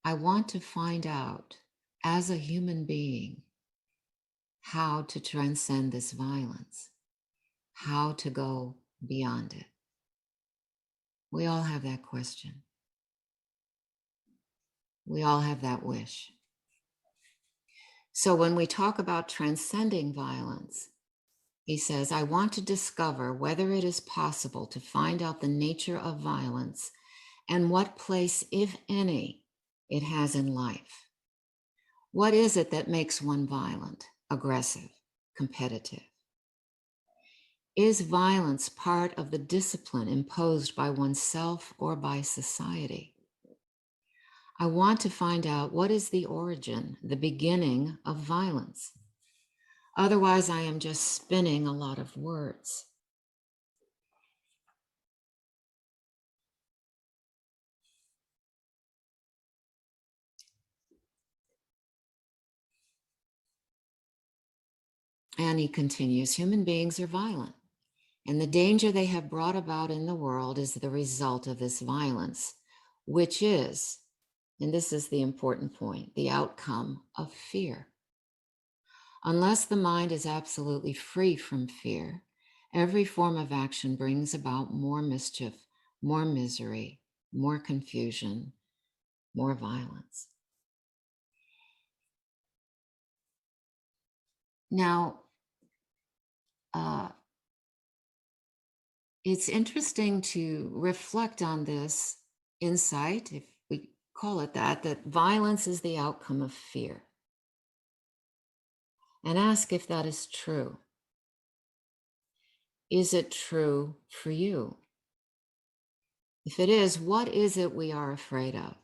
I want to find out, as a human being, how to transcend this violence, how to go beyond it. We all have that question. We all have that wish. So when we talk about transcending violence, he says, I want to discover whether it is possible to find out the nature of violence and what place, if any, it has in life. What is it that makes one violent, aggressive, competitive? Is violence part of the discipline imposed by oneself or by society? I want to find out what is the origin, the beginning of violence. Otherwise, I am just spinning a lot of words. And he continues, human beings are violent, and the danger they have brought about in the world is the result of this violence, which is, and this is the important point, the outcome of fear. Unless the mind is absolutely free from fear, every form of action brings about more mischief, more misery, more confusion, more violence. Now, it's interesting to reflect on this insight, if we call it that violence is the outcome of fear. And ask if that is true. Is it true for you? If it is, what is it we are afraid of?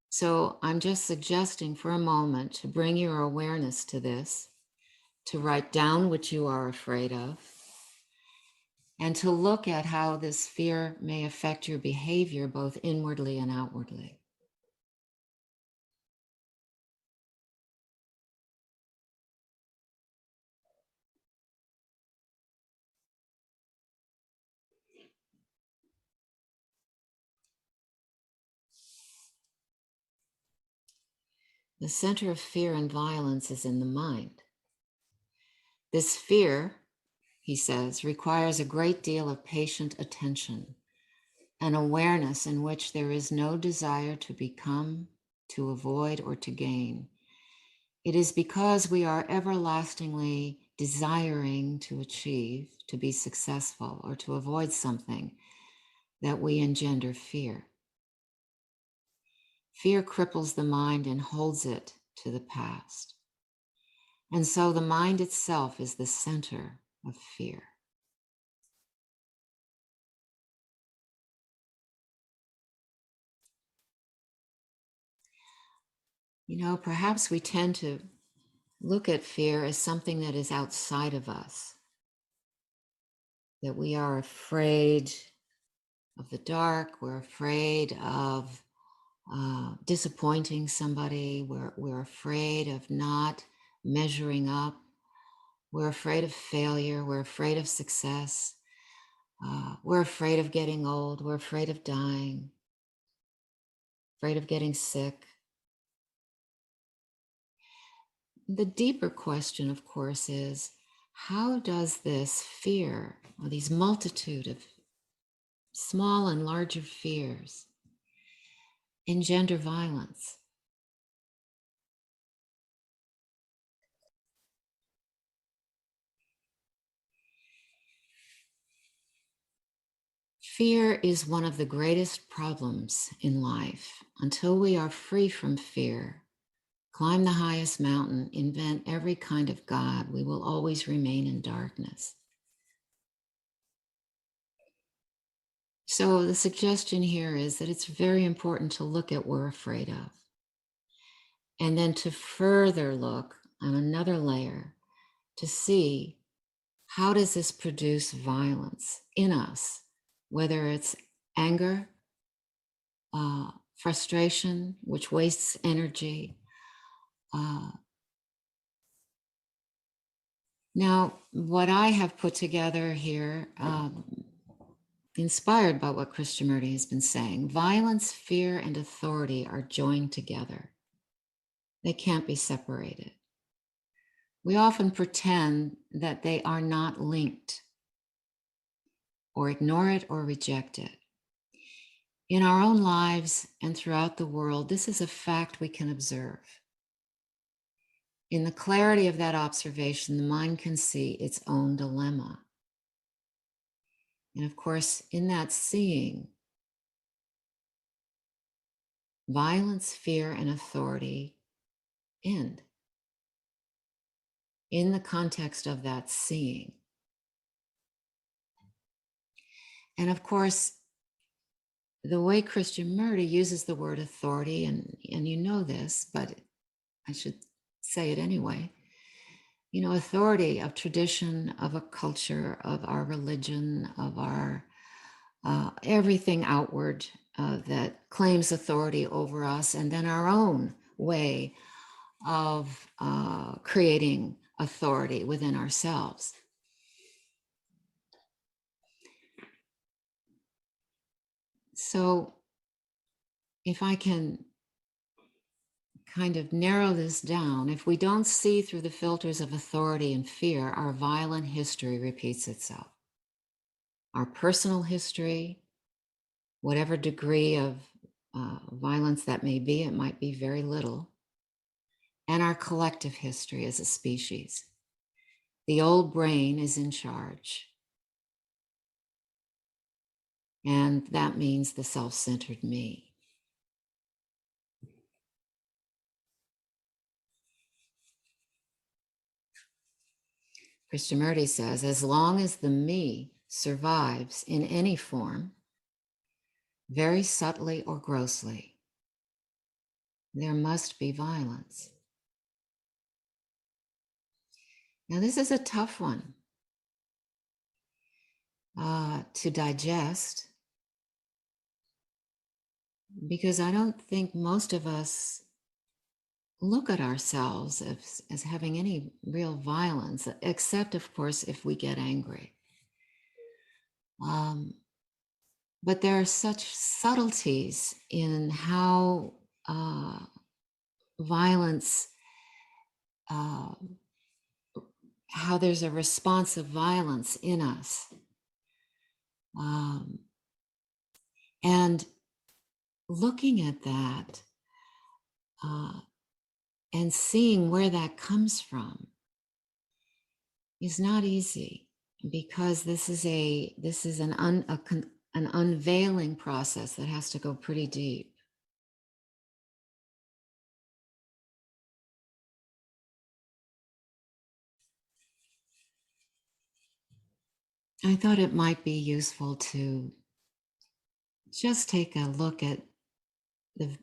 So I'm just suggesting for a moment to bring your awareness to this, to write down what you are afraid of, and to look at how this fear may affect your behavior both inwardly and outwardly. The center of fear and violence is in the mind. This fear, he says, requires a great deal of patient attention, an awareness in which there is no desire to become, to avoid, or to gain. It is because we are everlastingly desiring to achieve, to be successful, or to avoid something that we engender fear. Fear cripples the mind and holds it to the past. And so the mind itself is the center of fear. You know, perhaps we tend to look at fear as something that is outside of us, that we are afraid of the dark, we're afraid of disappointing somebody, we're afraid of not measuring up, we're afraid of failure, we're afraid of success, we're afraid of getting old, we're afraid of dying, afraid of getting sick. The deeper question, of course, is how does this fear, or these multitude of small and larger fears, engender violence? Fear is one of the greatest problems in life. Until we are free from fear, climb the highest mountain, invent every kind of God, we will always remain in darkness. So the suggestion here is that it's very important to look at what we're afraid of, and then to further look on another layer to see how does this produce violence in us, whether it's anger, frustration, which wastes energy. Now, what I have put together here inspired by what Krishnamurti has been saying. Violence, fear, and authority are joined together. They can't be separated. We often pretend that they are not linked, or ignore it or reject it. In our own lives and throughout the world, this is a fact we can observe. In the clarity of that observation, the mind can see its own dilemma. And of course, in that seeing, violence, fear, and authority end. In the context of that seeing. And of course, the way Krishnamurti uses the word authority, and you know this, but I should say it anyway. You know, authority of tradition, of a culture, of our religion, of our everything outward that claims authority over us, and then our own way of creating authority within ourselves. So if I can kind of narrow this down, if we don't see through the filters of authority and fear, our violent history repeats itself. Our personal history, whatever degree of violence that may be, it might be very little, and our collective history as a species. The old brain is in charge. And that means the self-centered me. Krishnamurti says, as long as the me survives in any form, very subtly or grossly, there must be violence. Now, this is a tough one to digest, because I don't think most of us look at ourselves as having any real violence, except, of course, if we get angry. But there are such subtleties in how violence, how there's a response of violence in us. And looking at that and seeing where that comes from is not easy, because this is an unveiling process that has to go pretty deep. I thought it might be useful to just take a look at the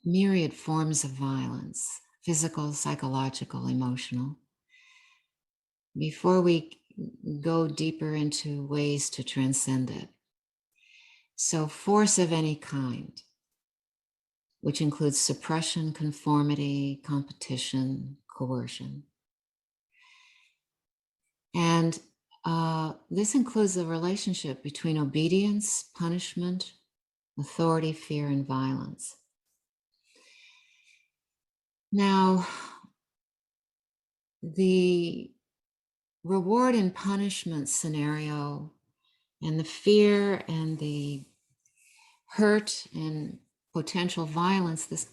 myriad forms of violence, physical, psychological, emotional, before we go deeper into ways to transcend it. So force of any kind, which includes suppression, conformity, competition, coercion. And this includes the relationship between obedience, punishment, authority, fear, and violence. Now, the reward and punishment scenario and the fear and the hurt and potential violence this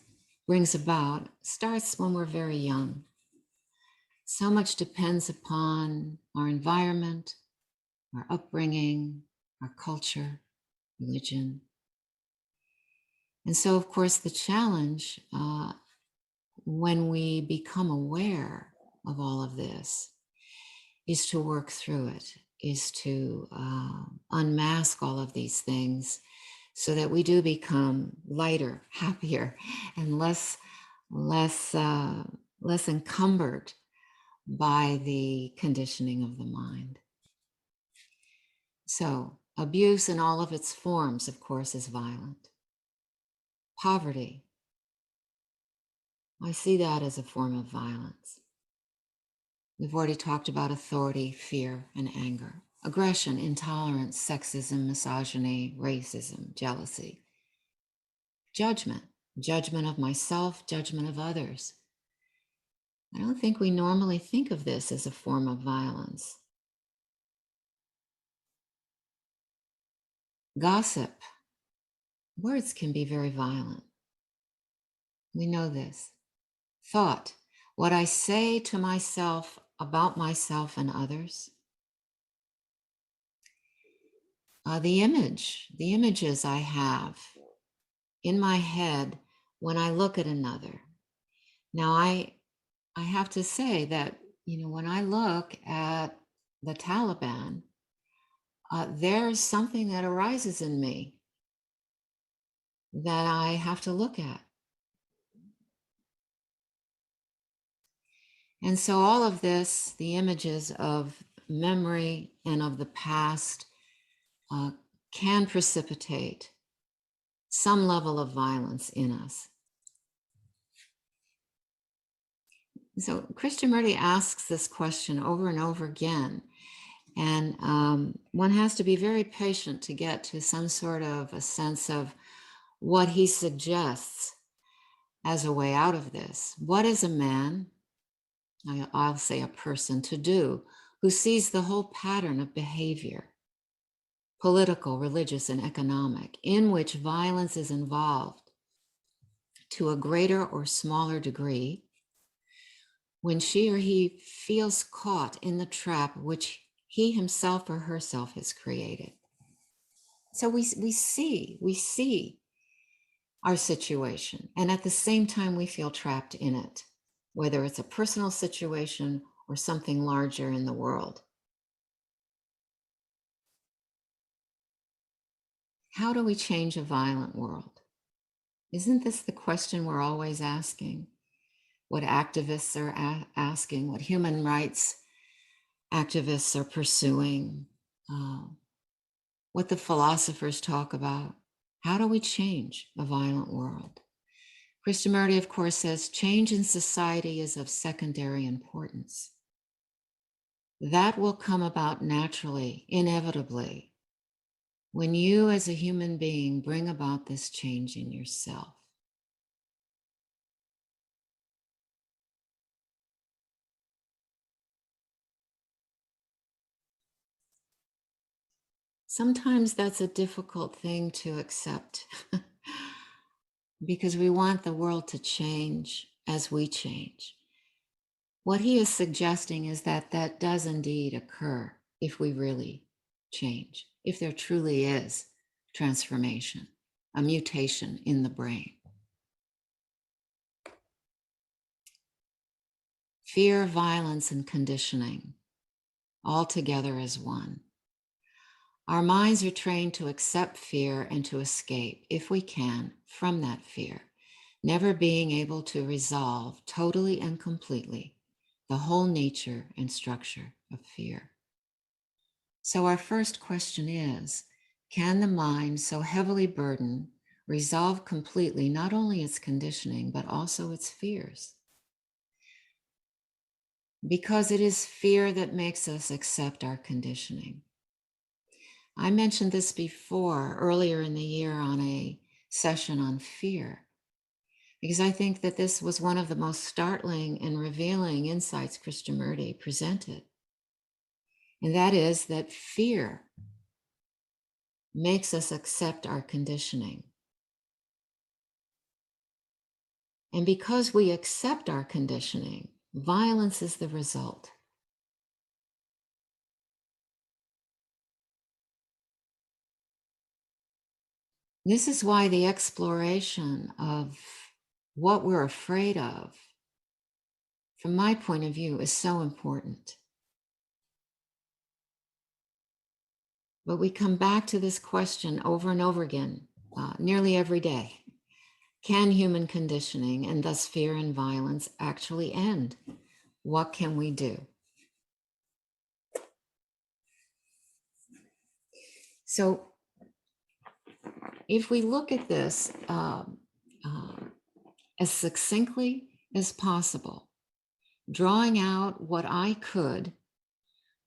brings about starts when we're very young. So much depends upon our environment, our upbringing, our culture, religion. And so, of course, the challenge when we become aware of all of this is to work through it, is to unmask all of these things so that we do become lighter, happier, and less encumbered by the conditioning of the mind. So abuse in all of its forms, of course, is violent. Poverty, I see that as a form of violence. We've already talked about authority, fear, and anger. aggression, intolerance, sexism, misogyny, racism, jealousy, judgment, judgment of myself, judgment of others. I don't think we normally think of this as a form of violence. Gossip. Words can be very violent. We know this. Thought. What I say to myself about myself and others. The images I have in my head when I look at another. Now, I have to say that, when I look at the Taliban, there's something that arises in me that I have to look at. And so all of this, the images of memory and of the past, can precipitate some level of violence in us. So Krishnamurti asks this question over and over again. And one has to be very patient to get to some sort of a sense of what he suggests as a way out of this. What is a man, I'll say a person, to do who sees the whole pattern of behavior, political, religious, and economic, in which violence is involved to a greater or smaller degree, when she or he feels caught in the trap which he himself or herself has created? So we see our situation, and at the same time we feel trapped in it, whether it's a personal situation or something larger in the world. How do we change a violent world? Isn't this the question we're always asking? What activists are asking, what human rights activists are pursuing, what the philosophers talk about. How do we change a violent world? Krishnamurti, of course, says change in society is of secondary importance. That will come about naturally, inevitably, when you as a human being bring about this change in yourself. Sometimes that's a difficult thing to accept because we want the world to change as we change. What he is suggesting is that that does indeed occur if we really change, if there truly is transformation, a mutation in the brain. Fear, violence, and conditioning all together as one. Our minds are trained to accept fear and to escape, if we can, from that fear, never being able to resolve totally and completely the whole nature and structure of fear. So our first question is, can the mind, so heavily burdened, resolve completely not only its conditioning, but also its fears? Because it is fear that makes us accept our conditioning. I mentioned this before, earlier in the year on a session on fear, because I think that this was one of the most startling and revealing insights Krishnamurti presented. And that is that fear makes us accept our conditioning. And because we accept our conditioning, violence is the result. This is why the exploration of what we're afraid of, from my point of view, is so important. But we come back to this question over and over again, nearly every day. Can human conditioning, and thus fear and violence, actually end? What can we do? So if we look at this as succinctly as possible, drawing out what I could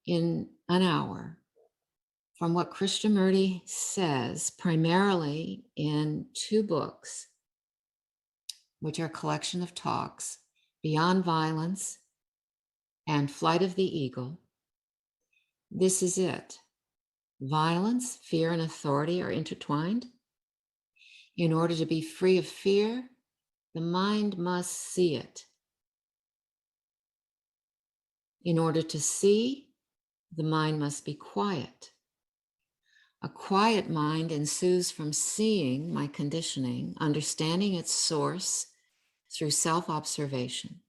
in an hour from what Krishnamurti says, primarily in 2 books, which are a collection of talks, Beyond Violence and Flight of the Eagle. This is it. Violence, fear, and authority are intertwined. In order to be free of fear, the mind must see it. In order to see, the mind must be quiet. A quiet mind ensues from seeing my conditioning, understanding its source through self-observation.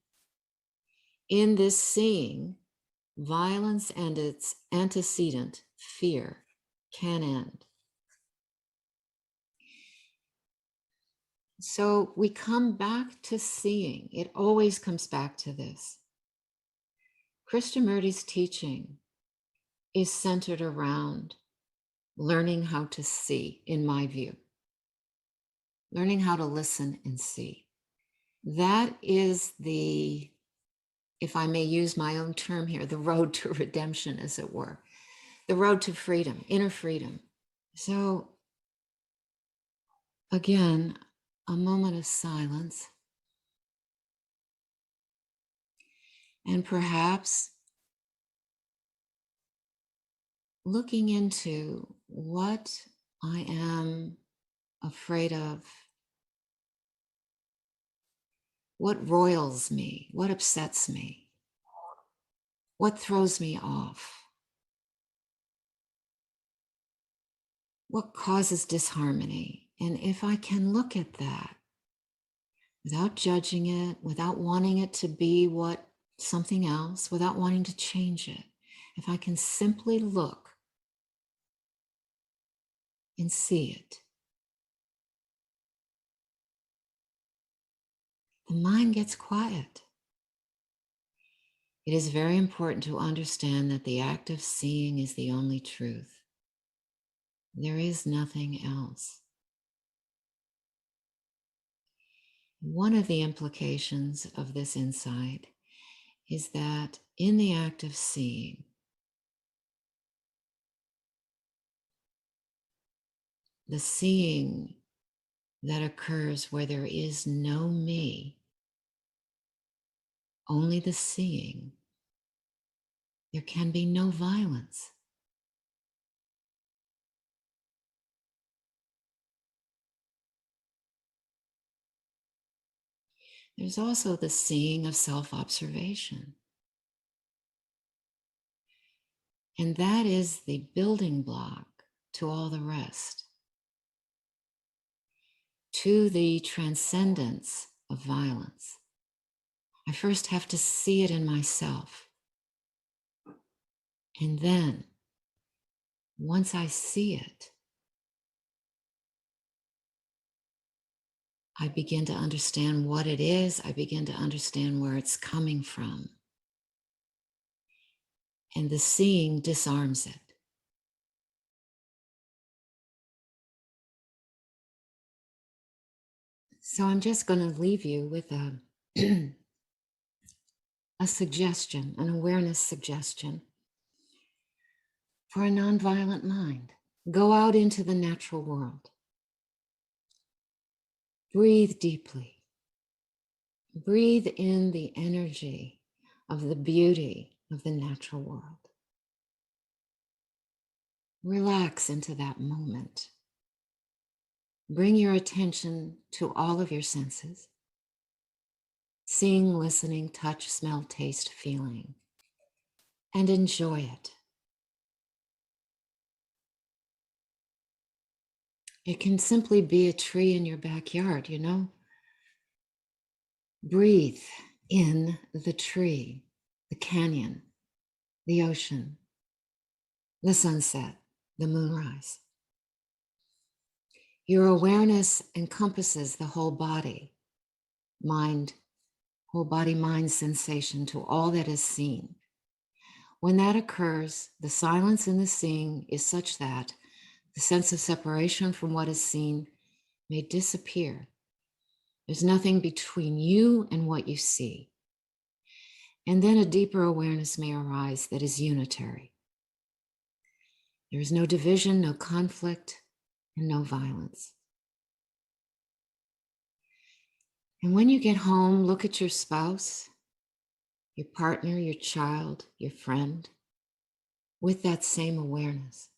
In this seeing, violence and its antecedent, fear, can end. So we come back to seeing. It always comes back to this. Krishnamurti's teaching is centered around learning how to see, in my view. Learning how to listen and see. That is the, if I may use my own term here, the road to redemption, as it were. The road to freedom, inner freedom. So again, a moment of silence. And perhaps looking into what I am afraid of, what roils me, what upsets me, what throws me off, what causes disharmony. And if I can look at that without judging it, without wanting it to be something else, without wanting to change it, if I can simply look and see it, the mind gets quiet. It is very important to understand that the act of seeing is the only truth. There is nothing else. One of the implications of this insight is that in the act of seeing, the seeing that occurs where there is no me, only the seeing, there can be no violence. There's also the seeing of self-observation. And that is the building block to all the rest, to the transcendence of violence. I first have to see it in myself. And then, once I see it, I begin to understand what it is. I begin to understand where it's coming from. And the seeing disarms it. So I'm just going to leave you with a suggestion, an awareness suggestion for a nonviolent mind. Go out into the natural world. Breathe deeply. Breathe in the energy of the beauty of the natural world. Relax into that moment. Bring your attention to all of your senses. Seeing, listening, touch, smell, taste, feeling, and enjoy it. It can simply be a tree in your backyard, you know? Breathe in the tree, the canyon, the ocean, the sunset, the moonrise. Your awareness encompasses the whole body, mind, whole body, mind sensation to all that is seen. When that occurs, the silence in the seeing is such that the sense of separation from what is seen may disappear. There's nothing between you and what you see. And then a deeper awareness may arise that is unitary. There is no division, no conflict, and no violence. And when you get home, look at your spouse, your partner, your child, your friend, with that same awareness.